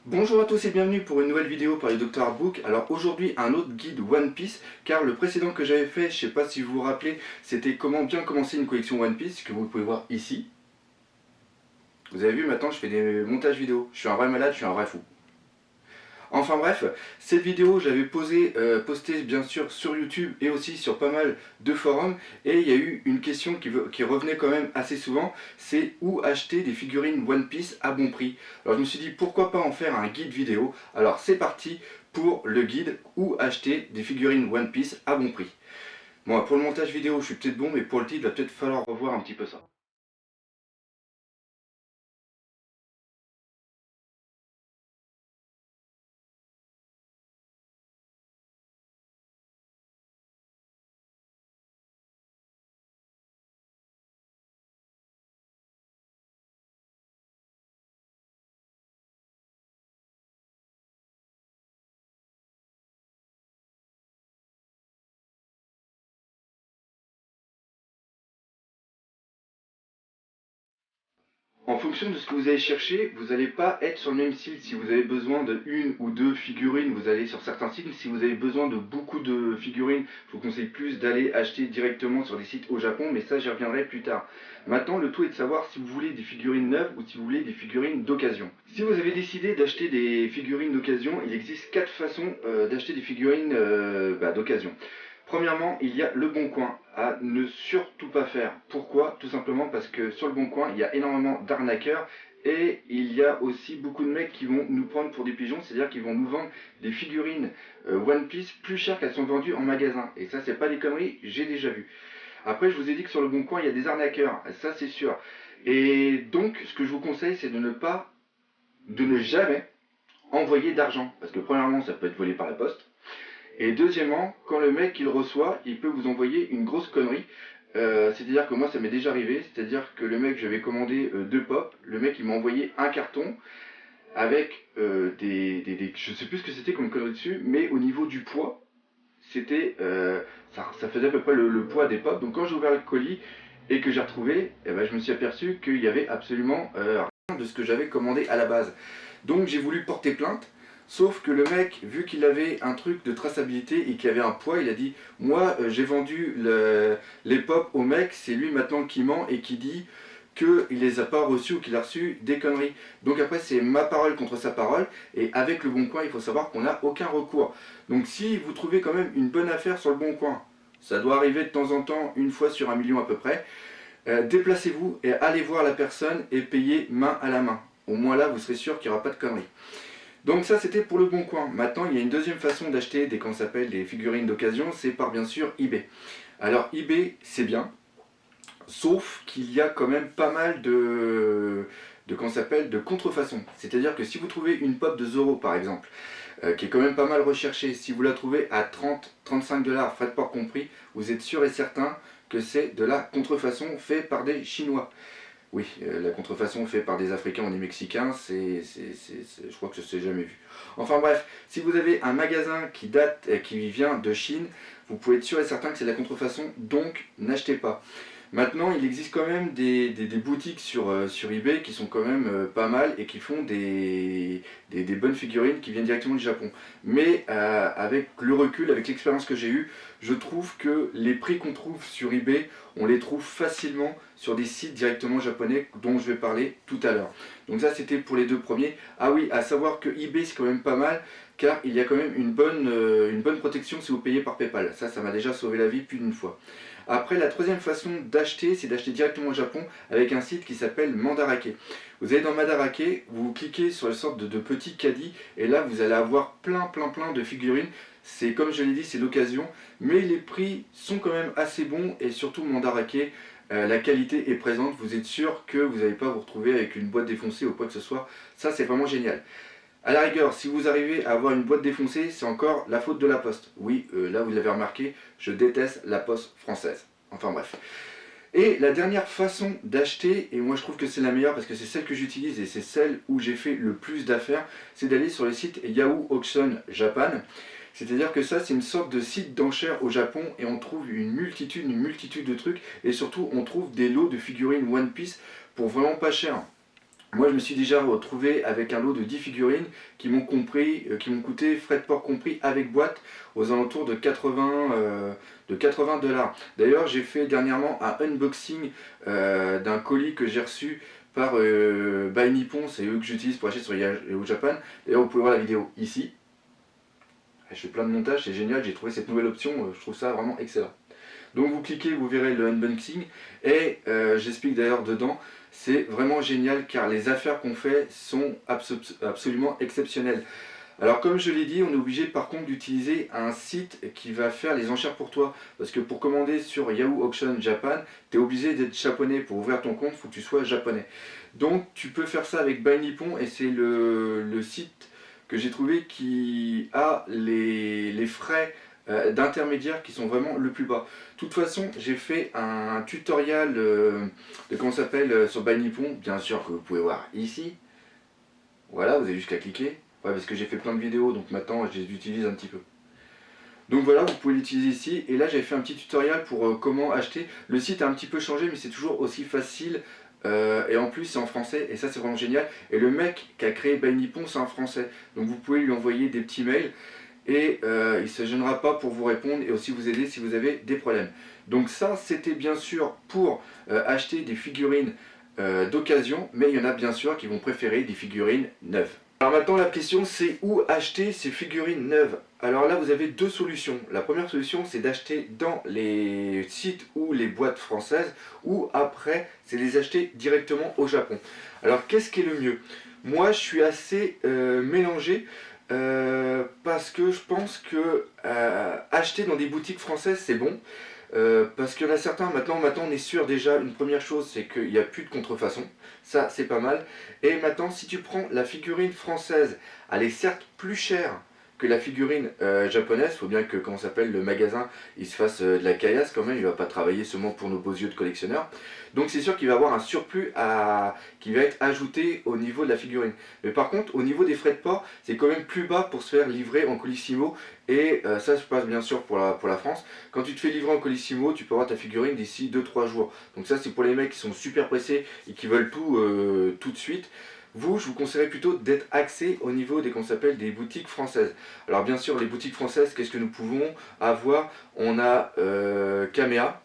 Bonjour à tous et bienvenue pour une nouvelle vidéo par les Dr Artbook. Alors aujourd'hui un autre guide One Piece, car le précédent que j'avais fait, je sais pas si vous vous rappelez, c'était comment bien commencer une collection One Piece, que vous pouvez voir ici. Vous avez vu, maintenant je fais des montages vidéo, je suis un vrai malade, je suis un vrai fou. Enfin bref, cette vidéo je l'avais postée bien sûr sur YouTube et aussi sur pas mal de forums, et il y a eu une question qui revenait quand même assez souvent, c'est où acheter des figurines One Piece à bon prix. Alors je me suis dit pourquoi pas en faire un guide vidéo. Alors c'est parti pour le guide où acheter des figurines One Piece à bon prix. Bon, pour le montage vidéo je suis peut-être bon, mais pour le titre il va peut-être falloir revoir un petit peu ça. En fonction de ce que vous allez chercher, vous n'allez pas être sur le même site. Si vous avez besoin de une ou deux figurines, vous allez sur certains sites. Si vous avez besoin de beaucoup de figurines, je vous conseille plus d'aller acheter directement sur des sites au Japon, mais ça j'y reviendrai plus tard. Maintenant, le tout est de savoir si vous voulez des figurines neuves ou si vous voulez des figurines d'occasion. Si vous avez décidé d'acheter des figurines d'occasion, il existe 4 façons d'acheter des figurines d'occasion. Premièrement, il y a le bon coin à ne surtout pas faire. Pourquoi? Tout simplement parce que sur le bon coin, il y a énormément d'arnaqueurs et il y a aussi beaucoup de mecs qui vont nous prendre pour des pigeons, c'est-à-dire qu'ils vont nous vendre des figurines One Piece plus chères qu'elles sont vendues en magasin. Et ça, c'est pas des conneries, j'ai déjà vu. Après, je vous ai dit que sur le bon coin, il y a des arnaqueurs, ça c'est sûr. Et donc, ce que je vous conseille, c'est de ne jamais envoyer d'argent. Parce que premièrement, ça peut être volé par la poste. Et deuxièmement, quand le mec il reçoit, il peut vous envoyer une grosse connerie. C'est-à-dire que moi ça m'est déjà arrivé, c'est-à-dire que le mec, j'avais commandé deux pop, le mec il m'a envoyé un carton avec je sais plus ce que c'était comme connerie dessus, mais au niveau du poids, c'était ça faisait à peu près le poids des pop. Donc quand j'ai ouvert le colis et que j'ai retrouvé, eh ben, je me suis aperçu qu'il y avait absolument rien de ce que j'avais commandé à la base. Donc j'ai voulu porter plainte. Sauf que le mec, vu qu'il avait un truc de traçabilité et qu'il avait un poids, il a dit moi j'ai vendu les pop au mec, c'est lui maintenant qui ment et qui dit qu'il les a pas reçus ou qu'il a reçu des conneries. Donc après c'est ma parole contre sa parole, et avec le Bon Coin il faut savoir qu'on n'a aucun recours. Donc si vous trouvez quand même une bonne affaire sur le Bon Coin, ça doit arriver de temps en temps, une fois sur 1 million à peu près, déplacez-vous et allez voir la personne et payez main à la main. Au moins là vous serez sûr qu'il n'y aura pas de conneries. Donc ça c'était pour le Bon Coin. Maintenant il y a une deuxième façon d'acheter des figurines d'occasion, c'est par bien sûr eBay. Alors eBay c'est bien, sauf qu'il y a quand même pas mal de contrefaçons. C'est-à-dire que si vous trouvez une pop de Zoro par exemple, qui est quand même pas mal recherchée, si vous la trouvez à 30-35 $, frais de port compris, vous êtes sûr et certain que c'est de la contrefaçon faite par des Chinois. Oui, la contrefaçon faite par des Africains ou des Mexicains, je crois que je ne l'ai jamais vu. Enfin bref, si vous avez un magasin qui vient de Chine, vous pouvez être sûr et certain que c'est de la contrefaçon, donc n'achetez pas. Maintenant, il existe quand même des boutiques sur eBay qui sont quand même pas mal et qui font des bonnes figurines qui viennent directement du Japon. Mais avec le recul, avec l'expérience que j'ai eue, je trouve que les prix qu'on trouve sur eBay, on les trouve facilement sur des sites directement japonais dont je vais parler tout à l'heure. Donc ça c'était pour les deux premiers. Ah oui, à savoir que eBay c'est quand même pas mal, car il y a quand même une bonne protection si vous payez par PayPal. Ça m'a déjà sauvé la vie plus d'une fois. Après, la troisième façon d'acheter, c'est d'acheter directement au Japon avec un site qui s'appelle Mandarake. Vous allez dans Mandarake, vous cliquez sur une sorte de petit caddie, et là vous allez avoir plein de figurines. C'est comme je l'ai dit, c'est l'occasion, mais les prix sont quand même assez bons, et surtout Mandarake, la qualité est présente, vous êtes sûr que vous n'allez pas vous retrouver avec une boîte défoncée ou quoi que ce soit. Ça c'est vraiment génial. A la rigueur, si vous arrivez à avoir une boîte défoncée, c'est encore la faute de la poste. Oui, là vous l'avez remarqué, je déteste la poste française. Enfin bref. Et la dernière façon d'acheter, et moi je trouve que c'est la meilleure parce que c'est celle que j'utilise et c'est celle où j'ai fait le plus d'affaires, c'est d'aller sur le site Yahoo Auction Japan. C'est-à-dire que ça, c'est une sorte de site d'enchères au Japon, et on trouve une multitude de trucs, et surtout on trouve des lots de figurines One Piece pour vraiment pas cher. Moi je me suis déjà retrouvé avec un lot de 10 figurines qui m'ont coûté frais de port compris avec boîte aux alentours de 80 $. D'ailleurs j'ai fait dernièrement un unboxing d'un colis que j'ai reçu par Buy Nippon, c'est eux que j'utilise pour acheter sur Yahoo Japan. D'ailleurs vous pouvez voir la vidéo ici. Je fais plein de montages, c'est génial, j'ai trouvé cette nouvelle option, je trouve ça vraiment excellent. Donc vous cliquez, vous verrez le unboxing et j'explique d'ailleurs dedans, c'est vraiment génial car les affaires qu'on fait sont absolument exceptionnelles. Alors comme je l'ai dit, on est obligé par contre d'utiliser un site qui va faire les enchères pour toi. Parce que pour commander sur Yahoo Auction Japan, tu es obligé d'être japonais. Pour ouvrir ton compte, il faut que tu sois japonais. Donc tu peux faire ça avec Buy Nippon et c'est le site que j'ai trouvé qui a les frais d'intermédiaire qui sont vraiment le plus bas. De toute façon, j'ai fait un tutoriel de comment ça s'appelle sur Buy Nippon, bien sûr que vous pouvez voir ici. Voilà, vous avez juste qu'à cliquer. Ouais, parce que j'ai fait plein de vidéos, donc maintenant je les utilise un petit peu. Donc voilà, vous pouvez l'utiliser ici. Et là, j'ai fait un petit tutoriel pour comment acheter. Le site a un petit peu changé, mais c'est toujours aussi facile. Et en plus, c'est en français, et ça, c'est vraiment génial. Et le mec qui a créé Buy Nippon, c'est en français. Donc vous pouvez lui envoyer des petits mails. Et il ne se gênera pas pour vous répondre et aussi vous aider si vous avez des problèmes. Donc ça, c'était bien sûr pour acheter des figurines d'occasion, mais il y en a bien sûr qui vont préférer des figurines neuves. Alors maintenant la question c'est où acheter ces figurines neuves. Alors là vous avez deux solutions. La première solution c'est d'acheter dans les sites ou les boîtes françaises, ou après c'est les acheter directement au Japon. Alors qu'est-ce qui est le mieux? Moi je suis assez mélangé parce que je pense que acheter dans des boutiques françaises c'est bon. Parce qu'il y en a certains, maintenant on est sûr déjà, une première chose c'est qu'il n'y a plus de contrefaçon, ça c'est pas mal. Et maintenant si tu prends la figurine française, elle est certes plus chère que la figurine japonaise, il faut bien que comment s'appelle le magasin il se fasse de la caillasse quand même, il va pas travailler seulement pour nos beaux yeux de collectionneurs. Donc c'est sûr qu'il va y avoir un surplus qui va être ajouté au niveau de la figurine. Mais par contre au niveau des frais de port, c'est quand même plus bas pour se faire livrer en colissimo. Et ça se passe bien sûr pour la France. Quand tu te fais livrer en colissimo, tu peux avoir ta figurine d'ici 2-3 jours. Donc ça c'est pour les mecs qui sont super pressés et qui veulent tout de suite. Vous, je vous conseillerais plutôt d'être axé au niveau des, qu'on s'appelle, des boutiques françaises. Alors bien sûr, les boutiques françaises, qu'est-ce que nous pouvons avoir? On a Kamea.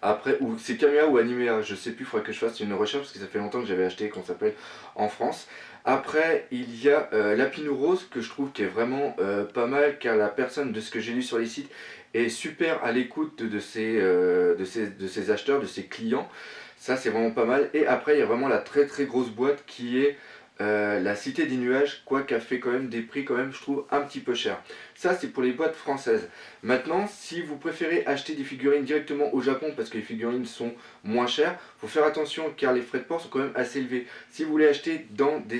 Après, ou c'est Kamea ou Animea, je sais plus, il faudrait que je fasse une recherche parce que ça fait longtemps que j'avais acheté, qu'on s'appelle, en France. Après, il y a Lapinou Rose que je trouve qui est vraiment pas mal car la personne, de ce que j'ai lu sur les sites, est super à l'écoute de ses acheteurs, de ses clients. Ça, c'est vraiment pas mal. Et après, il y a vraiment la très très grosse boîte qui est la Cité des Nuages, quoi qu'a fait quand même des prix quand même, je trouve, un petit peu cher. Ça, c'est pour les boîtes françaises. Maintenant, si vous préférez acheter des figurines directement au Japon parce que les figurines sont moins chères, il faut faire attention car les frais de port sont quand même assez élevés. Si vous voulez acheter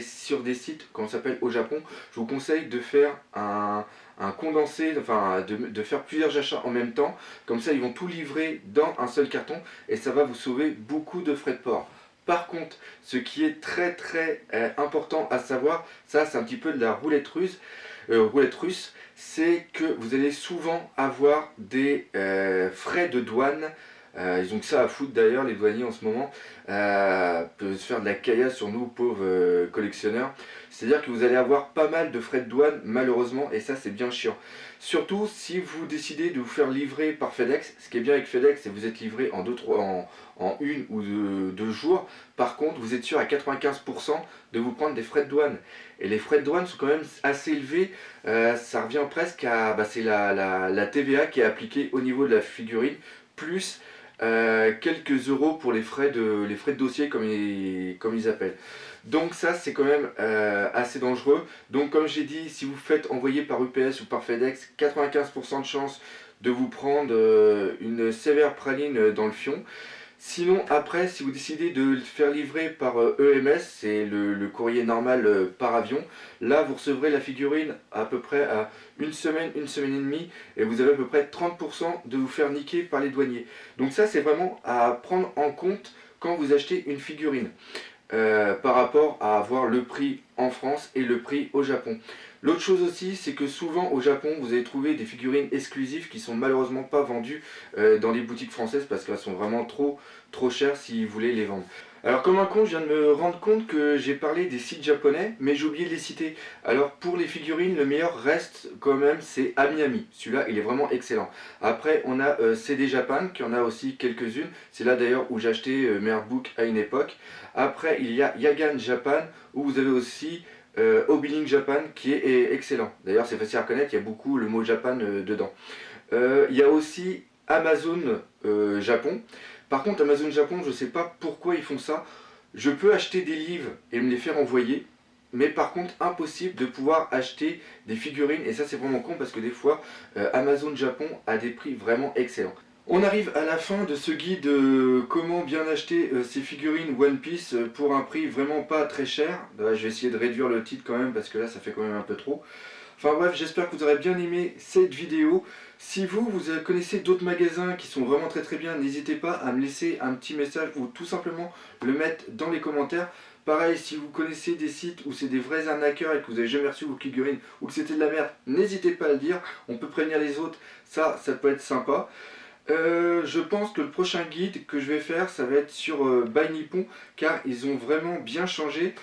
sur des sites, qu'on s'appelle au Japon, je vous conseille de faire un condensé, enfin de faire plusieurs achats en même temps. Comme ça, ils vont tout livrer dans un seul carton et ça va vous sauver beaucoup de frais de port. Par contre, ce qui est très très important à savoir, ça c'est un petit peu de la roulette russe, c'est que vous allez souvent avoir des frais de douane. Ils ont que ça à foutre d'ailleurs, les douaniers en ce moment, peuvent se faire de la caillasse sur nous pauvres collectionneurs. C'est-à-dire que vous allez avoir pas mal de frais de douane malheureusement, et ça c'est bien chiant. Surtout si vous décidez de vous faire livrer par FedEx. Ce qui est bien avec FedEx, c'est que vous êtes livré en une ou deux jours. Par contre, vous êtes sûr à 95% de vous prendre des frais de douane. Et les frais de douane sont quand même assez élevés. Ça revient presque à... c'est la TVA qui est appliquée au niveau de la figurine, plus quelques euros pour les frais de dossier comme ils appellent. Donc ça c'est quand même assez dangereux. Donc comme j'ai dit, si vous faites envoyer par UPS ou par FedEx, 95% de chance de vous prendre une sévère praline dans le fion. Sinon après, si vous décidez de le faire livrer par EMS, c'est le courrier normal par avion, là vous recevrez la figurine à peu près à une semaine et demie, et vous avez à peu près 30% de vous faire niquer par les douaniers. Donc ça c'est vraiment à prendre en compte quand vous achetez une figurine. Par rapport à avoir le prix en France et le prix au Japon. L'autre chose aussi, c'est que souvent au Japon, vous allez trouver des figurines exclusives qui sont malheureusement pas vendues dans les boutiques françaises parce qu'elles sont vraiment trop chères si vous voulez les vendre. Alors comme un con, je viens de me rendre compte que j'ai parlé des sites japonais, mais j'ai oublié de les citer. Alors pour les figurines, le meilleur reste quand même, c'est Amiami. Celui-là, il est vraiment excellent. Après, on a CD Japan, qui en a aussi quelques-unes. C'est là d'ailleurs où j'ai acheté mes artbooks à une époque. Après, il y a Yagan Japan, où vous avez aussi Obilink Japan, qui est excellent. D'ailleurs, c'est facile à reconnaître, il y a beaucoup le mot Japan dedans. Il y a aussi Amazon Japon. Par contre, Amazon Japon, je ne sais pas pourquoi ils font ça. Je peux acheter des livres et me les faire envoyer, mais par contre, impossible de pouvoir acheter des figurines. Et ça, c'est vraiment con parce que des fois, Amazon Japon a des prix vraiment excellents. On arrive à la fin de ce guide comment bien acheter ces figurines One Piece pour un prix vraiment pas très cher. Je vais essayer de réduire le titre quand même parce que là, ça fait quand même un peu trop. Enfin bref, j'espère que vous aurez bien aimé cette vidéo. Si vous connaissez d'autres magasins qui sont vraiment très bien, n'hésitez pas à me laisser un petit message ou tout simplement le mettre dans les commentaires. Pareil, si vous connaissez des sites où c'est des vrais arnaqueurs et que vous n'avez jamais reçu vos figurines ou que c'était de la merde, n'hésitez pas à le dire. On peut prévenir les autres, ça peut être sympa. Je pense que le prochain guide que je vais faire, ça va être sur Buy Nippon, car ils ont vraiment bien changé.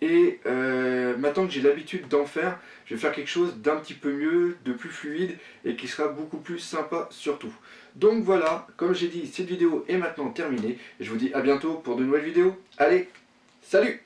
Et maintenant que j'ai l'habitude d'en faire, je vais faire quelque chose d'un petit peu mieux, de plus fluide et qui sera beaucoup plus sympa surtout. Donc voilà, comme j'ai dit, cette vidéo est maintenant terminée. Et je vous dis à bientôt pour de nouvelles vidéos. Allez, salut!